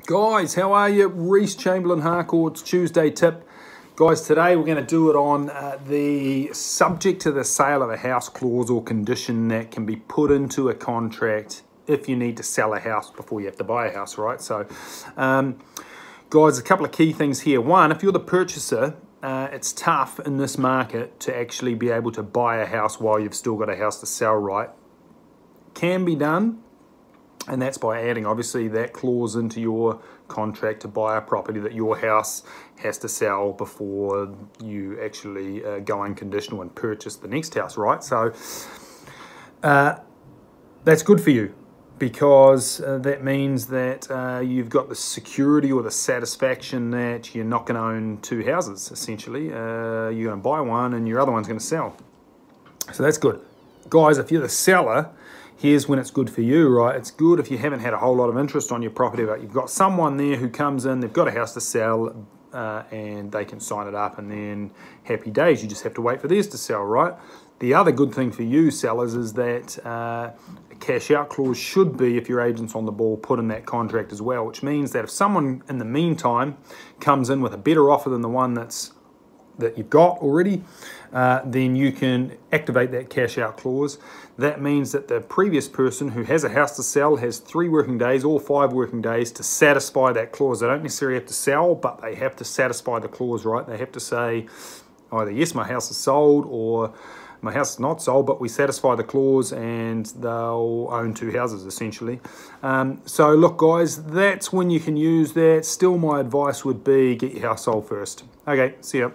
Guys, how are you? Reece Chamberlain Harcourt's Tuesday tip. Guys, today we're going to do it on the subject to the sale of a house clause or condition that can be put into a contract if you need to sell a house before you have to buy a house, right? So, guys, a couple of key things here. One, if you're the purchaser, it's tough in this market to actually be able to buy a house while you've still got a house to sell, right? Can be done. And that's by adding, obviously, that clause into your contract to buy a property that your house has to sell before you actually go unconditional and purchase the next house, right? So that's good for you because that means that you've got the security or the satisfaction that you're not going to own two houses, essentially. You're going to buy one and your other one's going to sell. So that's good. Guys, if you're the seller, here's when it's good for you, right? It's good if you haven't had a whole lot of interest on your property, but you've got someone there who comes in, they've got a house to sell, and they can sign it up, and then happy days. You just have to wait for theirs to sell, right? The other good thing for you sellers is that a cash out clause should be, if your agent's on the ball, put in that contract as well, which means that if someone in the meantime comes in with a better offer than the one that you've got already, then you can activate that cash out clause. That means that the previous person who has a house to sell has 3 working days or 5 working days to satisfy that clause. They don't necessarily have to sell, but they have to satisfy the clause, right? They have to say either, yes, my house is sold, or my house is not sold, but we satisfy the clause, and they'll own 2 houses, essentially. So look, guys, that's when you can use that. Still, my advice would be get your house sold first. Okay, see ya.